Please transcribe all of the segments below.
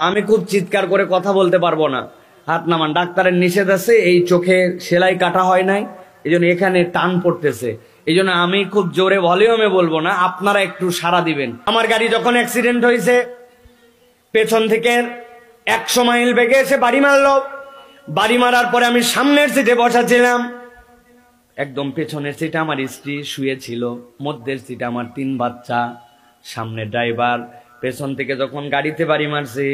আমি খুব চিৎকার করে কথা বলতে পারবো না, হাত নামান। ডাক্তারের নিষেধ আছে, এই চোখে সেলাই কাটা হয় নাই, এই জন্য এখানে টান পড়তেছে, এই জন্য আমি খুব জোরে ভলিউমে বলবো না, আপনারা একটু সাড়া দিবেন। আমার গাড়ি যখন অ্যাক্সিডেন্ট হয়েছে, পেছন থেকে 100 মাইল বেগে এসে বাড়ি মারলো। বাড়ি মারার পরে আমি সামনের সিটে বসা ছিলাম, একদম পেছনের সিটে আমার স্ত্রী শুয়েছিল, মধ্যের সিটে আমার 3 বাচ্চা, সামনে ড্রাইভার। পেছন থেকে যখন গাড়িতে বাড়ি মারছে,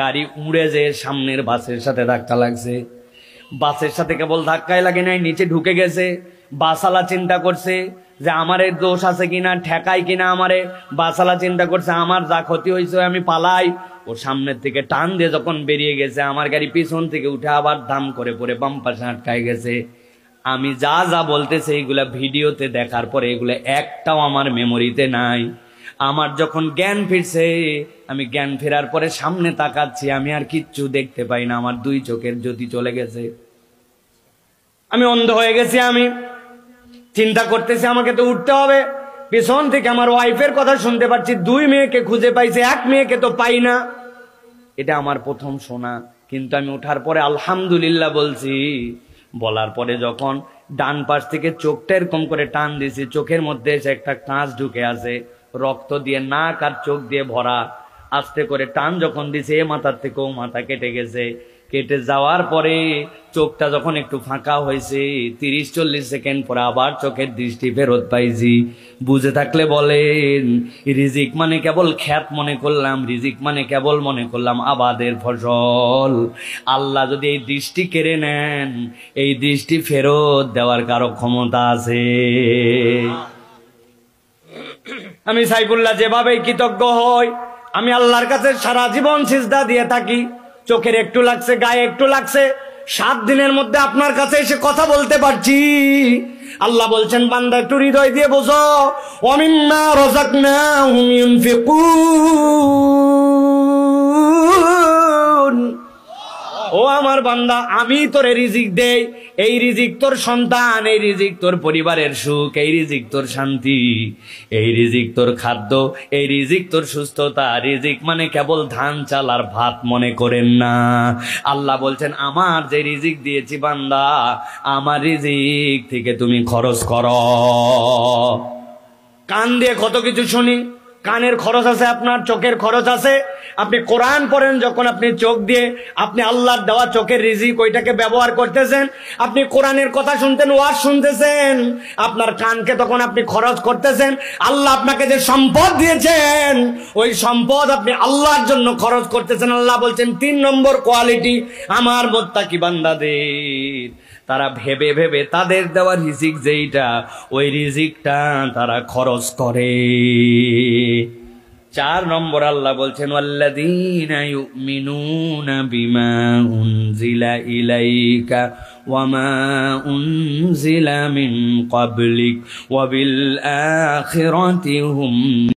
গাড়ি উড়ে যেয়ে সামনের বাসের সাথে ধাক্কা লাগছে। বাসের সাথে কেবল ধাক্কাই লাগে নাই, নিচে ঢুকে গেছে। বাসালা চিন্তা করছে যে আমারে দোষ আছে কিনা, ঠেকাই কিনা আমারে। বাসালা চিন্তা করছে আমার যা ক্ষতি হয়েছে আমি পালাই। ও সামনের থেকে টান দিয়ে যখন বেরিয়ে গেছে, আমার গাড়ি পিছন থেকে উঠে আবার দাম করে পরে বাম পাশে আটকায় গেছে। আমি যা যা বলতেছে এইগুলা ভিডিওতে দেখার পরে এগুলো একটাও আমার মেমোরিতে নাই। আমার যখন জ্ঞান ফিরছে, আমি জ্ঞান ফেরার পরে সামনে তাকাচ্ছি, আমি আর কিচ্ছু দেখতে পাই না, আমার 2 চোখের জ্যোতি চলে গেছে, আমি অন্ধ হয়ে গেছি। আমি চিন্তা করতেছি আমাকে তো উঠতে হবে। পেছন থেকে আমার ওয়াইফের কথা শুনতে পাচ্ছি, 2 মেয়েকে খুঁজে পাইছে, 1 মেয়েকে তো পাই না। এটা আমার প্রথম শোনা, কিন্তু আমি ওঠার পরে আলহামদুলিল্লাহ বলছি। বলার পরে যখন ডান পাশ থেকে চোখটা এরকম করে টান দিয়েছি, চোখের মধ্যে এসে একটা কাঁচ ঢুকে আছে, রক্ত দিয়ে নাক আর চোখ দিয়ে ভরা। আস্তে করে টান যখন দিছে, এ মাথার থেকেও মাথা কেটে গেছে। কেটে যাওয়ার পরে চোখটা যখন একটু ফাঁকা হয়েছে, 30-40 সেকেন্ড পরে আবার চোখের দৃষ্টি ফেরত পাইছি। বুঝে থাকলে বলেন, রিজিক মানে কেবল খ্যাত মনে করলাম, রিজিক মানে কেবল মনে করলাম আবাদের ফসল। আল্লাহ যদি এই দৃষ্টি কেড়ে নেন, এই দৃষ্টি ফেরত দেওয়ার কারো ক্ষমতা আছে? আমি সাইফুল্লাহ যেভাবে কৃতজ্ঞ হই, আমি আল্লাহর কাছে সারা জীবন সিজদা দিয়ে থাকি। চোখের একটু লাগছে, গায়ে একটু লাগছে, 7 দিনের মধ্যে আপনার কাছে এসে কথা বলতে পারছি। আল্লাহ বলছেন, বান্দা একটু হৃদয় দিয়ে বোঝো, ওয়ামিম্মা রাযাকনাহুম ইউনফিকুন। ও আমার বান্দা, আমি তোরে রিজিক দেই, এই রিজিক তোর সন্তান, এই রিজিক তোর পরিবারের সুখ, এই রিজিক তোর শান্তি, এই রিজিক তোর খাদ্য, এই রিজিক তোর সুস্থতা। রিজিক মানে কেবল ধান চাল আর ভাত মনে করেন না। আল্লাহ বলছেন, আমার যে রিজিক দিয়েছি বান্দা, আমার রিজিক থেকে তুমি খরচ করো। কান দিয়ে কত কিছু শুনি, কানের খরচ আছে, আপনার চোখের খরচ আছে। আপনি কোরআন পড়েন, যখন আপনি চোখ দিয়ে আপনি আল্লাহর দেওয়া চোখের রিজিক ওইটাকে ব্যবহার করতেছেন। আপনি কোরআনের কথা শুনতেন, ওয়াজ শুনতেছেন, আপনার কানকে তখন আপনি খরচ করতেছেন। আল্লাহ আপনাকে যে সম্পদ দিয়েছেন, ওই সম্পদ আপনি আল্লাহর জন্য খরচ করতেছেন। আল্লাহ বলছেন 3 নম্বর কোয়ালিটি আমার মুত্তাকি বান্দাদের, তারা ভেবে ভেবে তাদের দেওয়া রিজিক যেইটা, ওই রিজিকটা তারা খরচ করে। 4 নম্বর আল্লাহ বলছেন, ওয়াল্লাযীনা ইউমিনুনা বিমা উনজিলা ইলাইকা ওয়া মা উনজিলা মিন ক্বাবলিক ওয়া বিল আখিরাতি হুম